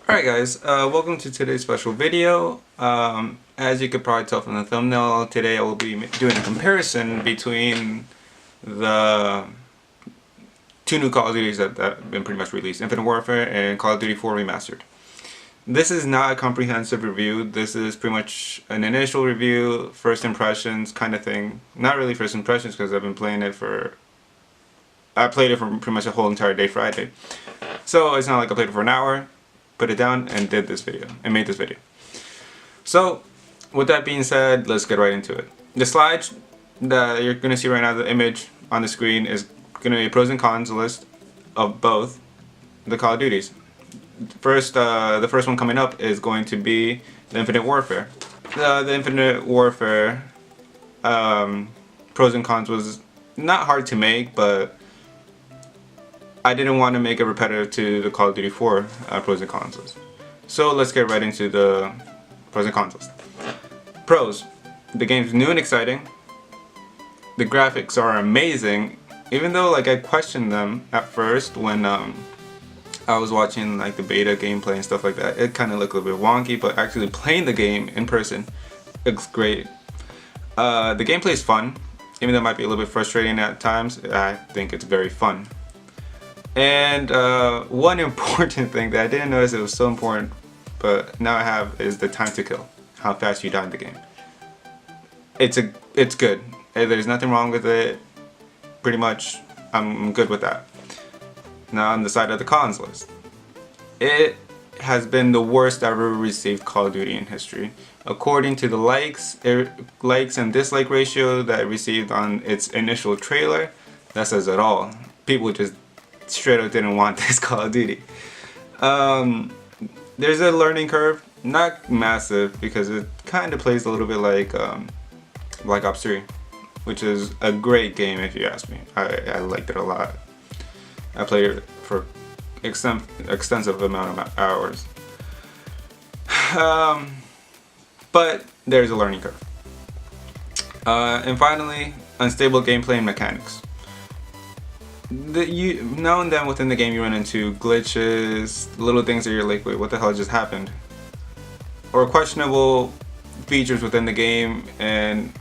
Alright guys, welcome to today's special video. As you could probably tell from the thumbnail, today I will be doing a comparison between the two new Call of Duties that have been pretty much released, Infinite Warfare and Call of Duty 4 Remastered. This is not a comprehensive review, this is pretty much an initial review, first impressions kind of thing. Not really first impressions because I've been playing it I played it for pretty much a whole entire day Friday. So it's not like I played it for an hour, put it down, and did this video, and made this video. So, with that being said, let's get right into it. The slide that you're going to see right now, the image on the screen, is going to be a pros and cons list of both the Call of Duties. The first one coming up is going to be the Infinite Warfare. The Infinite Warfare pros and cons was not hard to make, but I didn't want to make it repetitive to the Call of Duty 4 pros and cons list. So let's get right into the pros and cons list. Pros. The game's new and exciting. The graphics are amazing, even though I questioned them at first when I was watching the beta gameplay and stuff like that. It kind of looked a little bit wonky, but actually playing the game in person looks great. The gameplay is fun, even though it might be a little bit frustrating at times. I think it's very fun. And one important thing that I didn't notice it was so important, but now I have, is the time to kill. How fast you die in the game. It's good. There's nothing wrong with it. Pretty much, I'm good with that. Now on the side of the cons list. It has been the worst I've ever received Call of Duty in history. According to the likes and dislike ratio that it received on its initial trailer, that says it all. People just straight up didn't want this Call of Duty. There's a learning curve, not massive, because it kind of plays a little bit like Black Ops 3, which is a great game if you ask me. I liked it a lot. I played it for extensive amount of hours. But there's a learning curve. And finally, unstable gameplay and mechanics. Now and then within the game you run into glitches, little things that you're like, wait, what the hell just happened? Or questionable features within the game and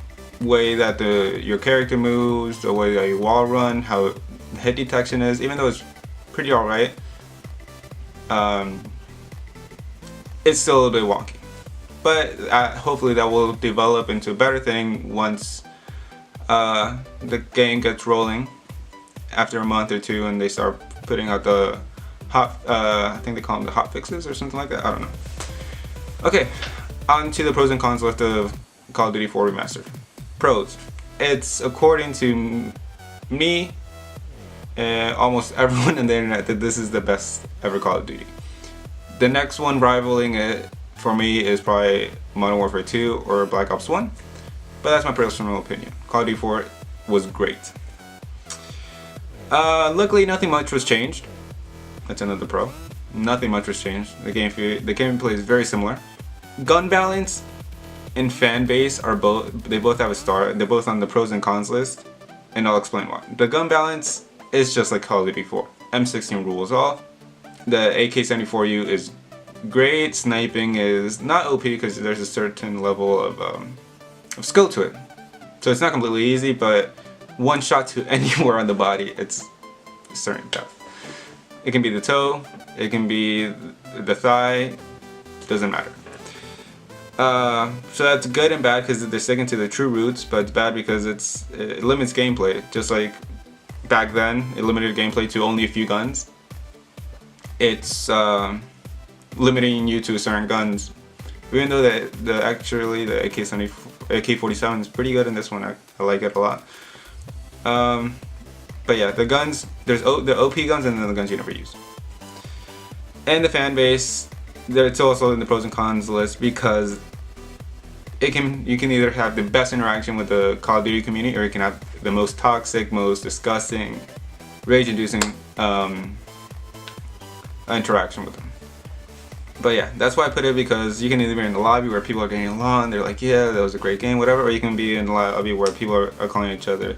way that your character moves, the way that you wall run, how hit detection is, even though it's pretty alright, it's still a little bit wonky. But hopefully that will develop into a better thing once the game gets rolling. After a month or two, and they start putting out the hot, I think they call them the hot fixes or something like that. I don't know. Okay, on to the pros and cons list of Call of Duty 4 Remastered. Pros. It's, according to me and almost everyone on the internet, that this is the best ever Call of Duty. The next one rivaling it for me is probably Modern Warfare 2 or Black Ops 1, but that's my personal opinion. Call of Duty 4 was great. Luckily, nothing much was changed. That's another pro. Nothing much was changed. The gameplay is very similar. Gun balance and fan base are they both have a star. They're both on the pros and cons list, and I'll explain why. The gun balance is just like Call of Duty 4. M16 rules all. The AK-74U is great. Sniping is not OP because there's a certain level of skill to it. So it's not completely easy, but one shot to anywhere on the body, it's certain death. It can be the toe, it can be the thigh, doesn't matter. So that's good and bad because they're sticking to the true roots, but it's bad because it limits gameplay. Just like back then, it limited gameplay to only a few guns. It's limiting you to certain guns. Even though the AK-47 is pretty good in this one, I like it a lot. But yeah, the guns, there's the OP guns and then the guns you never use. And the fan base, it's also in the pros and cons list because you can either have the best interaction with the Call of Duty community, or you can have the most toxic, most disgusting, rage-inducing interaction with them. But yeah, that's why I put it, because you can either be in the lobby where people are getting along, they're like, yeah, that was a great game, whatever, or you can be in the lobby where people are calling each other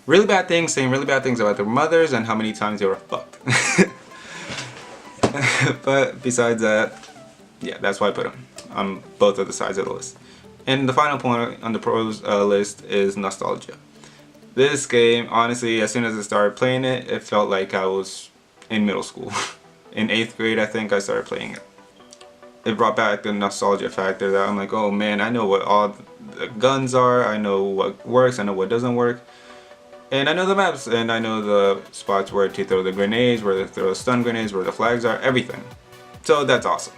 really bad things, saying really bad things about their mothers and how many times they were fucked. But besides that, yeah, that's why I put them on both of the sides of the list. And the final point on the pros list is nostalgia. This game, honestly, as soon as I started playing it, it felt like I was in middle school. In 8th grade, I think I started playing it. It brought back the nostalgia factor that I'm like, oh man, I know what all the guns are, I know what works, I know what doesn't work. And I know the maps, and I know the spots where to throw the grenades, where to throw stun grenades, where the flags are, everything. So that's awesome.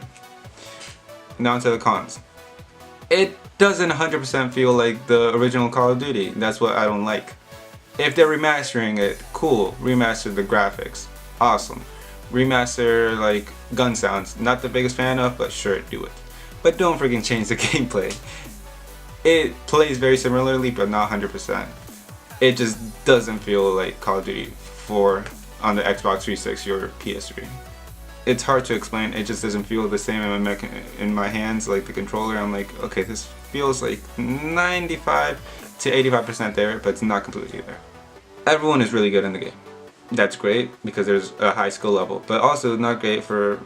Now to the cons. It doesn't 100% feel like the original Call of Duty. That's what I don't like. If they're remastering it, cool. Remaster the graphics. Awesome. Remaster like gun sounds. Not the biggest fan of, but sure, do it. But don't freaking change the gameplay. It plays very similarly, but not 100%. It just doesn't feel like Call of Duty 4 on the Xbox 360 or PS3. It's hard to explain, it just doesn't feel the same in my hands, like the controller. I'm like, okay, this feels like 95 to 85% there, but it's not completely there. Everyone is really good in the game. That's great, because there's a high skill level, but also not great for,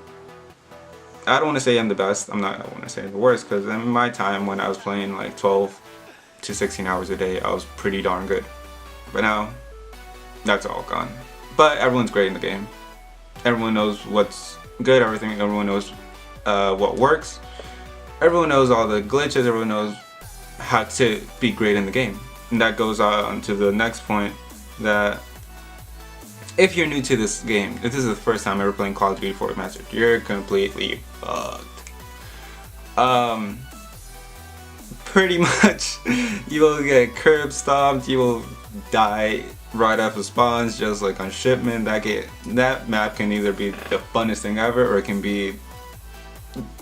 I don't want to say I'm the best, I want to say I'm the worst, because in my time when I was playing like 12 to 16 hours a day, I was pretty darn good. But now, that's all gone. But everyone's great in the game. Everyone knows what's good, everyone knows what works. Everyone knows all the glitches, everyone knows how to be great in the game. And that goes on to the next point, that if you're new to this game, if this is the first time ever playing Call of Duty 4 Remastered, you're completely fucked. Pretty much, you will get curb stomped, you will die right after spawns, just like on shipment. That map can either be the funnest thing ever, or it can be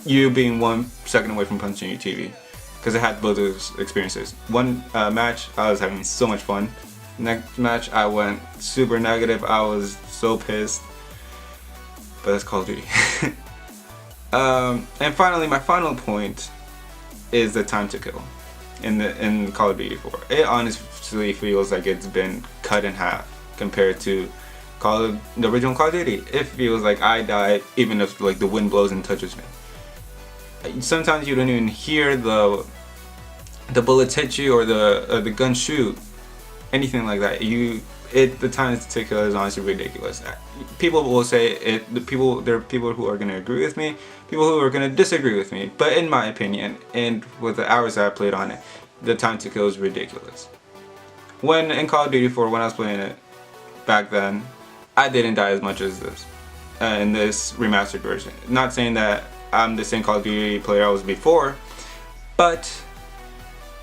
you being 1 second away from punching your TV, because it had both those experiences. One match, I was having so much fun. Next match, I went super negative. I was so pissed. But that's Call of Duty. And finally, my final point is the time to kill in Call of Duty 4. It honestly feels like it's been cut in half compared to the original Call of Duty. It feels like I die even if like the wind blows and touches me. Sometimes you don't even hear the bullets hit you or the gun shoot, anything like that. The time to kill is honestly ridiculous. People will say it. There are people who are gonna agree with me, people who are gonna disagree with me. But in my opinion, and with the hours that I played on it, the time to kill is ridiculous. When in Call of Duty 4, when I was playing it back then, I didn't die as much as this in this remastered version. Not saying that I'm the same Call of Duty player I was before, but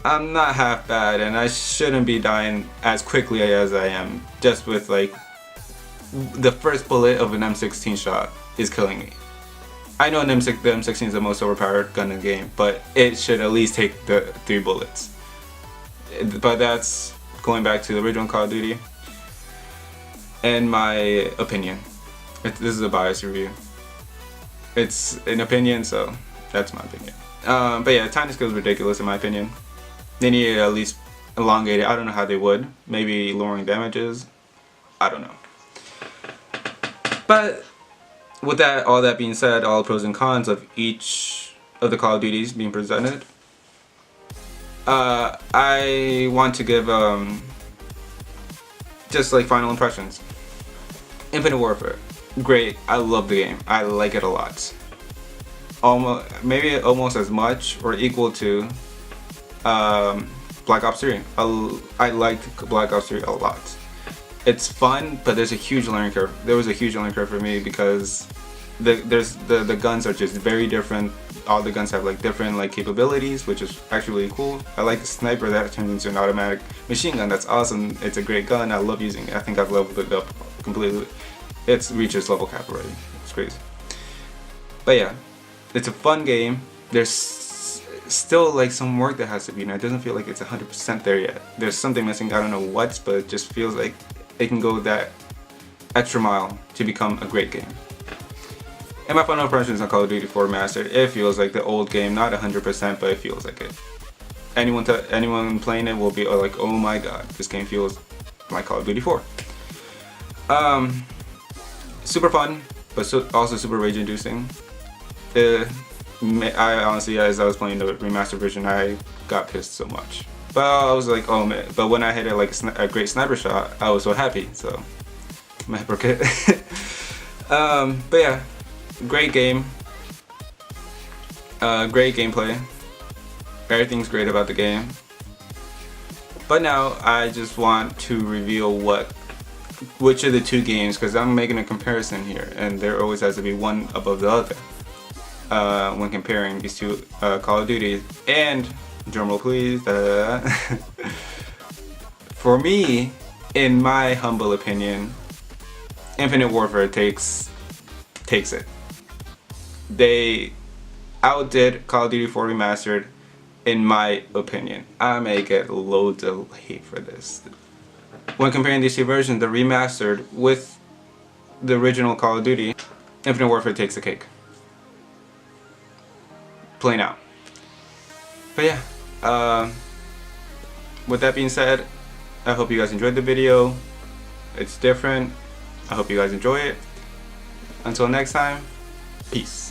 I'm not half bad, and I shouldn't be dying as quickly as I am. Just with like the first bullet of an M16 shot is killing me. I know the M16 is the most overpowered gun in the game, but it should at least take the 3 bullets. But that's going back to the original Call of Duty. In my opinion, this is a biased review. It's an opinion, so that's my opinion. But yeah, time to kill is ridiculous in my opinion. They need to at least elongate it. I don't know how they would. Maybe lowering damages. I don't know. But with that, all that being said, all pros and cons of each of the Call of Duties being presented, I want to give just like final impressions. Infinite Warfare, great. I love the game. I like it a lot. Maybe almost as much or equal to Black Ops 3. I liked Black Ops 3 a lot. It's fun, but there's a huge learning curve. There was a huge learning curve for me because the guns are just very different. All the guns have like different like capabilities, which is actually really cool. I like the sniper that turns into an automatic machine gun. That's awesome. It's a great gun. I love using it. I think I've leveled it up completely. It's reached level cap already. It's crazy. But yeah, it's a fun game. There's still like some work that has to be done. It doesn't feel like it's 100% there yet. There's something missing. I don't know what, but it just feels like it can go that extra mile to become a great game. And my final impressions on Call of Duty 4 Remastered, it feels like the old game, not 100%, but it feels like it. Anyone playing it will be like, oh my god, this game feels like Call of Duty 4. Super fun. but so, also super rage inducing. I honestly, as I was playing the remastered version, I got pissed so much. But I was like, oh man. But when I hit it like a great sniper shot, I was so happy. So I'm a hypocrite. But yeah, great game. Great gameplay. Everything's great about the game. But now I just want to reveal which of the two games, because I'm making a comparison here, and there always has to be one above the other when comparing these two Call of Duty. And drumroll please. For me, in my humble opinion, Infinite Warfare takes it. They outdid Call of Duty 4 Remastered, in my opinion. I may get loads of hate for this. When comparing these two versions, the Remastered with the original Call of Duty, Infinite Warfare takes the cake. Plain out. But yeah, with that being said, I hope you guys enjoyed the video. It's different. I hope you guys enjoy it. Until next time, peace.